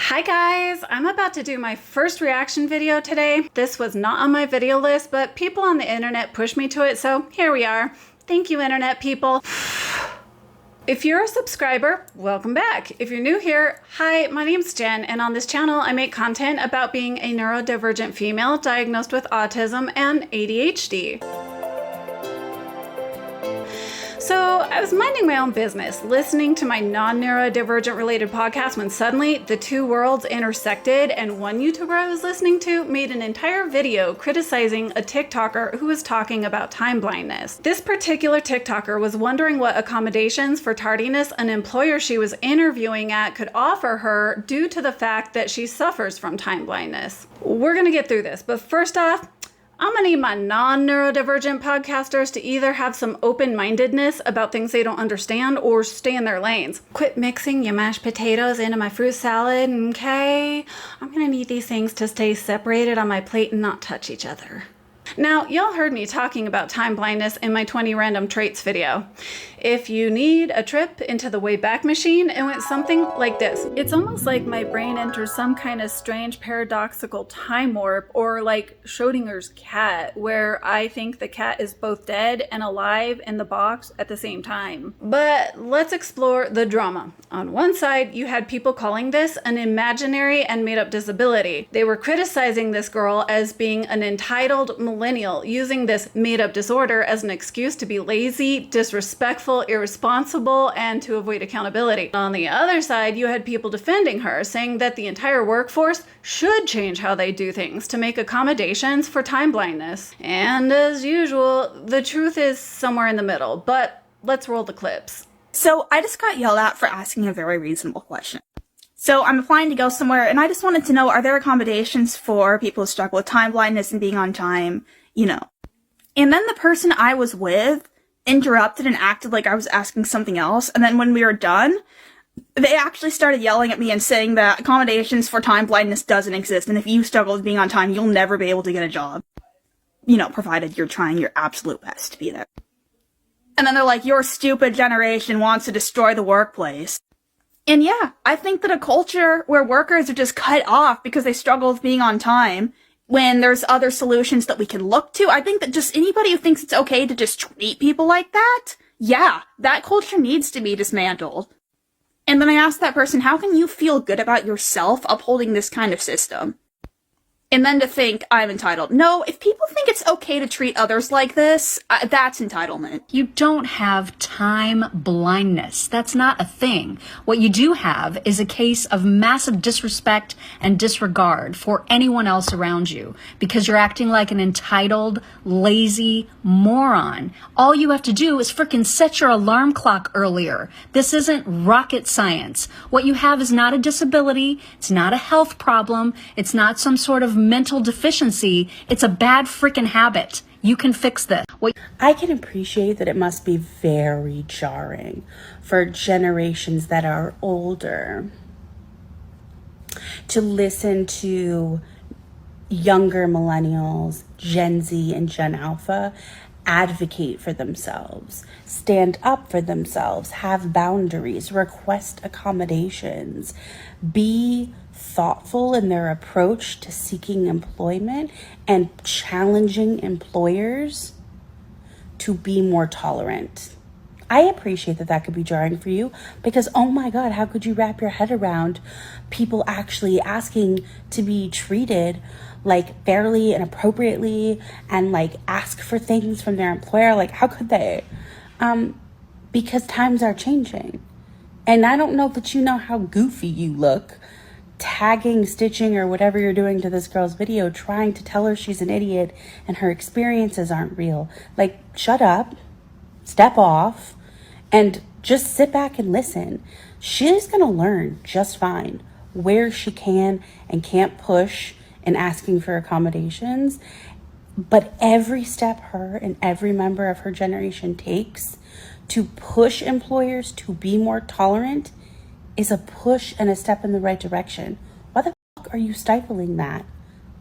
Hi guys, I'm about to do my first reaction video today. This was not on my video list, but people on the internet pushed me to it, so here we are. Thank you, internet people. If you're a subscriber, welcome back. If you're new here, hi, my name's Jen, and on this channel I make content about being a neurodivergent female diagnosed with autism and ADHD. So I was minding my own business, listening to my non-neurodivergent related podcast when suddenly the two worlds intersected, and one YouTuber I was listening to made an entire video criticizing a TikToker who was talking about time blindness. This particular TikToker was wondering what accommodations for tardiness an employer she was interviewing at could offer her due to the fact that she suffers from time blindness. We're gonna get through this, but first off, I'm gonna need my non-neurodivergent podcasters to either have some open-mindedness about things they don't understand or stay in their lanes. Quit mixing your mashed potatoes into my fruit salad, okay? I'm gonna need these things to stay separated on my plate and not touch each other. Now, y'all heard me talking about time blindness in my 20 random traits video. If you need a trip into the Wayback Machine, it went something like this. It's almost like my brain enters some kind of strange paradoxical time warp, or like Schrodinger's cat, where I think the cat is both dead and alive in the box at the same time. But let's explore the drama. On one side, you had people calling this an imaginary and made-up disability. They were criticizing this girl as being an entitled millennial, using this made-up disorder as an excuse to be lazy, disrespectful, irresponsible, and to avoid accountability. On the other side, you had people defending her, saying that the entire workforce should change how they do things to make accommodations for time blindness. And as usual, the truth is somewhere in the middle, but let's roll the clips. So I just got yelled at for asking a very reasonable question. So I'm applying to go somewhere, and I just wanted to know, are there accommodations for people who struggle with time blindness and being on time, you know? And then the person I was with interrupted and acted like I was asking something else, and then when we were done, they actually started yelling at me and saying that accommodations for time blindness doesn't exist, and if you struggle with being on time, you'll never be able to get a job. You know, provided you're trying your absolute best to be there. And then they're like, your stupid generation wants to destroy the workplace. And yeah, I think that a culture where workers are just cut off because they struggle with being on time, when there's other solutions that we can look to, I think that just anybody who thinks it's okay to just treat people like that, yeah, that culture needs to be dismantled. And then I asked that person, how can you feel good about yourself upholding this kind of system? And then to think I'm entitled. No, if people think it's okay to treat others like this, that's entitlement. You don't have time blindness. That's not a thing. What you do have is a case of massive disrespect and disregard for anyone else around you because you're acting like an entitled, lazy moron. All you have to do is frickin' set your alarm clock earlier. This isn't rocket science. What you have is not a disability. It's not a health problem. It's not some sort of mental deficiency. It's a bad freaking habit. You can fix this. I can appreciate that it must be very jarring for generations that are older to listen to younger millennials, Gen Z and Gen Alpha, advocate for themselves, stand up for themselves, have boundaries, request accommodations, be thoughtful in their approach to seeking employment and challenging employers to be more tolerant. I appreciate that that could be jarring for you because, oh my God, how could you wrap your head around people actually asking to be treated like fairly and appropriately and like ask for things from their employer? Like, how could they? Because times are changing. And I don't know that you know how goofy you look tagging, stitching, or whatever you're doing to this girl's video, trying to tell her she's an idiot and her experiences aren't real. Like, shut up, step off, and just sit back and listen. She's gonna learn just fine where she can and can't push in asking for accommodations. But every step her and every member of her generation takes to push employers to be more tolerant is a push and a step in the right direction. Why the fuck are you stifling that?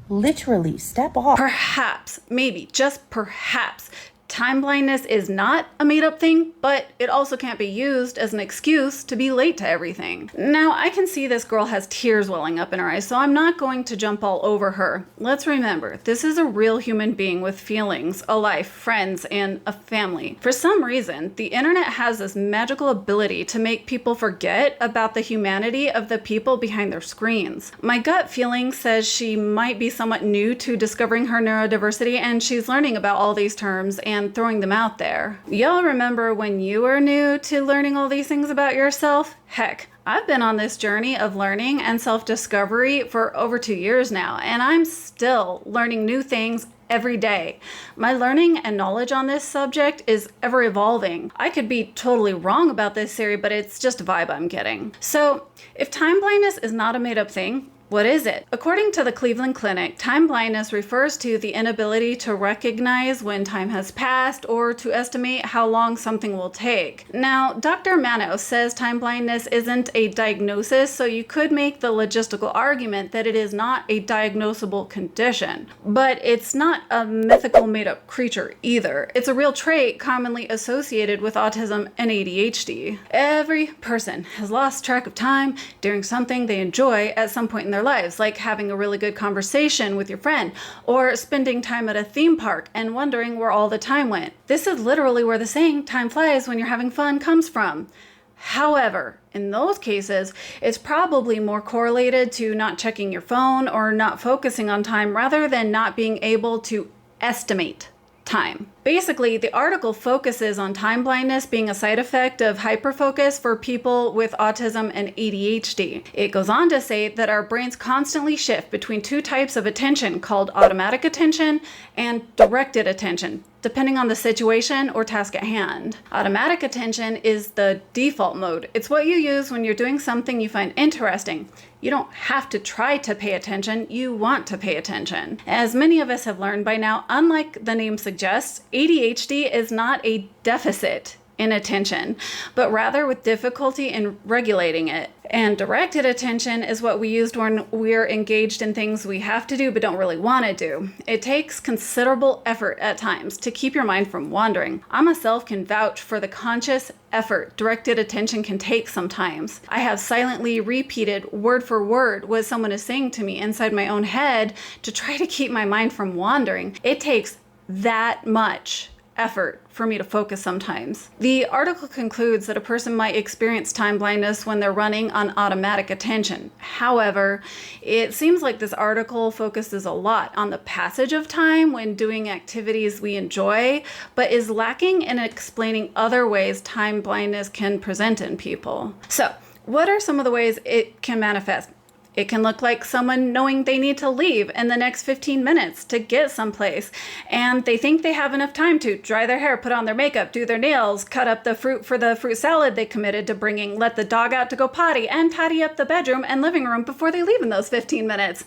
Literally, step off. Perhaps, maybe, just perhaps, Time blindness is not a made-up thing, but it also can't be used as an excuse to be late to everything. Now, I can see this girl has tears welling up in her eyes, so I'm not going to jump all over her. Let's remember, this is a real human being with feelings, a life, friends, and a family. For some reason, the internet has this magical ability to make people forget about the humanity of the people behind their screens. My gut feeling says she might be somewhat new to discovering her neurodiversity, and she's learning about all these terms and throwing them out there. Y'all remember when you were new to learning all these things about yourself? Heck, I've been on this journey of learning and self-discovery for over 2 years now, and I'm still learning new things every day. My learning and knowledge on this subject is ever evolving. I could be totally wrong about this theory, but it's just a vibe I'm getting. So, if time blindness is not a made-up thing, what is it? According to the Cleveland Clinic, time blindness refers to the inability to recognize when time has passed or to estimate how long something will take. Now, Dr. Manos says time blindness isn't a diagnosis, so you could make the logistical argument that it is not a diagnosable condition. But it's not a mythical made-up creature either. It's a real trait commonly associated with autism and ADHD. Every person has lost track of time during something they enjoy at some point in their lives, like having a really good conversation with your friend or spending time at a theme park and wondering where all the time went. This is literally where the saying time flies when you're having fun comes from. However, in those cases, it's probably more correlated to not checking your phone or not focusing on time rather than not being able to estimate time. Basically, the article focuses on time blindness being a side effect of hyperfocus for people with autism and ADHD. It goes on to say that our brains constantly shift between two types of attention called automatic attention and directed attention, depending on the situation or task at hand. Automatic attention is the default mode. It's what you use when you're doing something you find interesting. You don't have to try to pay attention, you want to pay attention. As many of us have learned by now, unlike the name suggests, ADHD is not a deficit in attention, but rather with difficulty in regulating it. And directed attention is what we use when we're engaged in things we have to do but don't really want to do. It takes considerable effort at times to keep your mind from wandering. I myself can vouch for the conscious effort directed attention can take sometimes. I have silently repeated word for word what someone is saying to me inside my own head to try to keep my mind from wandering. It takes that much effort for me to focus sometimes. The article concludes that a person might experience time blindness when they're running on automatic attention. However, it seems like this article focuses a lot on the passage of time when doing activities we enjoy, but is lacking in explaining other ways time blindness can present in people. So, what are some of the ways it can manifest? It can look like someone knowing they need to leave in the next 15 minutes to get someplace, and they think they have enough time to dry their hair, put on their makeup, do their nails, cut up the fruit for the fruit salad they committed to bringing, let the dog out to go potty, and tidy up the bedroom and living room before they leave in those 15 minutes.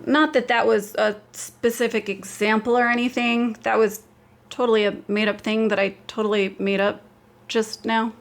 Not that that was a specific example or anything. That was totally a made-up thing that I totally made up just now.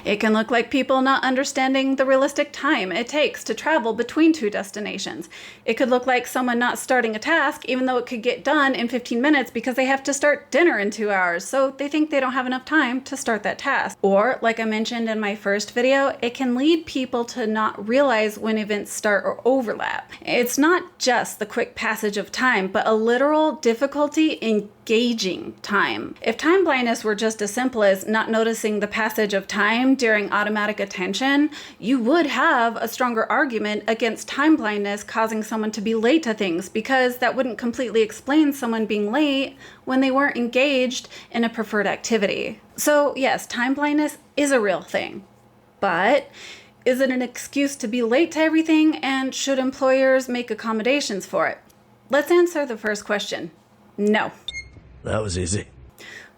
It can look like people not understanding the realistic time it takes to travel between two destinations. It could look like someone not starting a task even though it could get done in 15 minutes because they have to start dinner in 2 hours, so they think they don't have enough time to start that task. Or, like I mentioned in my first video, it can lead people to not realize when events start or overlap. It's not just the quick passage of time, but a literal difficulty in gauging time. If time blindness were just as simple as not noticing the passage of time during automatic attention, you would have a stronger argument against time blindness causing someone to be late to things, because that wouldn't completely explain someone being late when they weren't engaged in a preferred activity. So yes, time blindness is a real thing, but is it an excuse to be late to everything, and should employers make accommodations for it? Let's answer the first question. No. That was easy.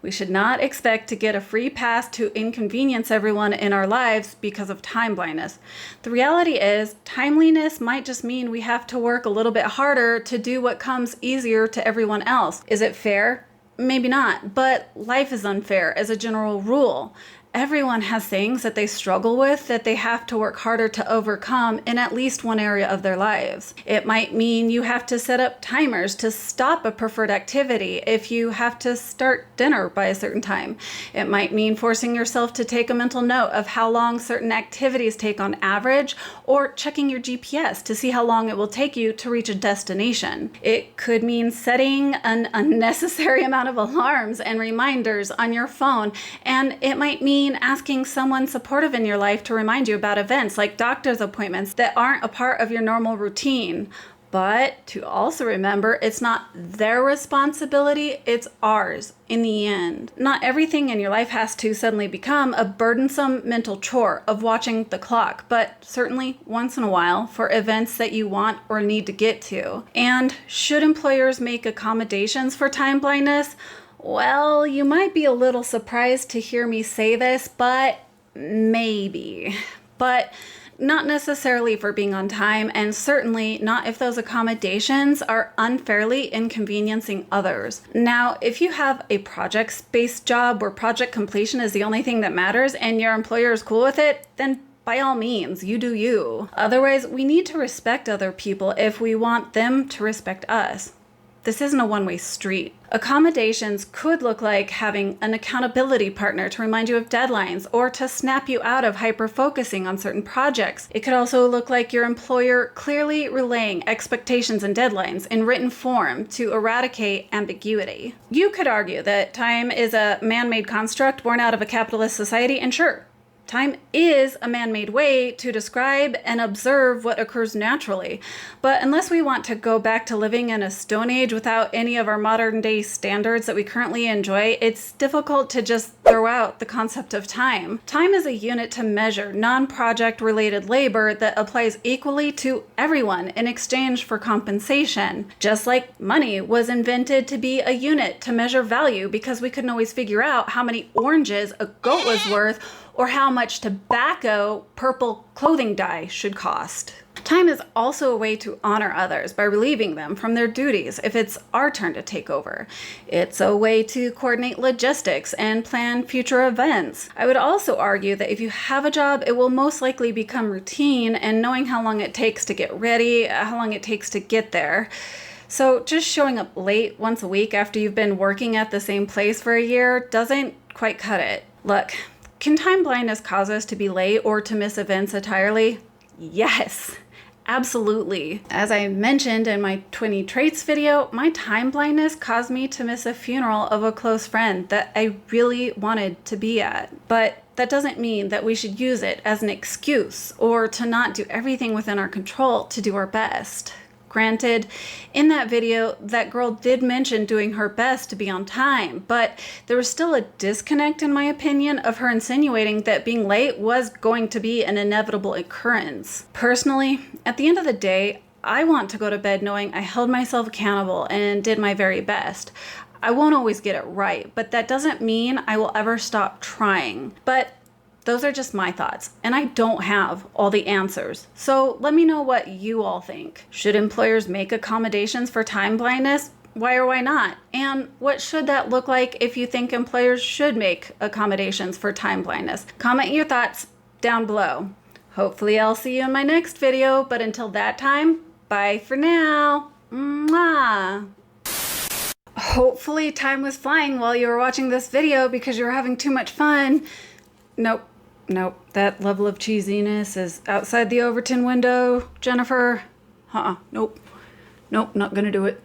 We should not expect to get a free pass to inconvenience everyone in our lives because of time blindness. The reality is, timeliness might just mean we have to work a little bit harder to do what comes easier to everyone else. Is it fair? Maybe not, but life is unfair as a general rule. Everyone has things that they struggle with that they have to work harder to overcome in at least one area of their lives. It might mean you have to set up timers to stop a preferred activity if you have to start dinner by a certain time. It might mean forcing yourself to take a mental note of how long certain activities take on average, or checking your GPS to see how long it will take you to reach a destination. It could mean setting an unnecessary amount of alarms and reminders on your phone, and it might mean asking someone supportive in your life to remind you about events like doctor's appointments that aren't a part of your normal routine. But to also remember, it's not their responsibility, it's ours in the end. Not everything in your life has to suddenly become a burdensome mental chore of watching the clock, but certainly once in a while for events that you want or need to get to. And should employers make accommodations for time blindness? Well, you might be a little surprised to hear me say this, but maybe. But not necessarily for being on time, and certainly not if those accommodations are unfairly inconveniencing others. Now, if you have a project-based job where project completion is the only thing that matters and your employer is cool with it, then by all means, you do you. Otherwise, we need to respect other people if we want them to respect us. This isn't a one-way street. Accommodations could look like having an accountability partner to remind you of deadlines or to snap you out of hyper-focusing on certain projects. It could also look like your employer clearly relaying expectations and deadlines in written form to eradicate ambiguity. You could argue that time is a man-made construct born out of a capitalist society, and sure, time is a man-made way to describe and observe what occurs naturally. But unless we want to go back to living in a stone age without any of our modern day standards that we currently enjoy, it's difficult to just throw out the concept of time. Time is a unit to measure non-project related labor that applies equally to everyone in exchange for compensation. Just like money was invented to be a unit to measure value because we couldn't always figure out how many oranges a goat was worth or how much tobacco purple clothing dye should cost. Time is also a way to honor others by relieving them from their duties if it's our turn to take over. It's a way to coordinate logistics and plan future events. I would also argue that if you have a job, it will most likely become routine, and knowing how long it takes to get ready, how long it takes to get there. So just showing up late once a week after you've been working at the same place for a year doesn't quite cut it. Look, can time blindness cause us to be late or to miss events entirely? Yes, absolutely. As I mentioned in my 20 traits video, my time blindness caused me to miss a funeral of a close friend that I really wanted to be at. But that doesn't mean that we should use it as an excuse or to not do everything within our control to do our best. Granted, in that video, that girl did mention doing her best to be on time, but there was still a disconnect, in my opinion, of her insinuating that being late was going to be an inevitable occurrence. Personally, at the end of the day, I want to go to bed knowing I held myself accountable and did my very best. I won't always get it right, but that doesn't mean I will ever stop trying. But those are just my thoughts, and I don't have all the answers. So let me know what you all think. Should employers make accommodations for time blindness? Why or why not? And what should that look like if you think employers should make accommodations for time blindness? Comment your thoughts down below. Hopefully I'll see you in my next video, but until that time, bye for now. Mwah. Hopefully time was flying while you were watching this video because you were having too much fun. Nope, that level of cheesiness is outside the Overton window, Jennifer. Nope, not gonna do it.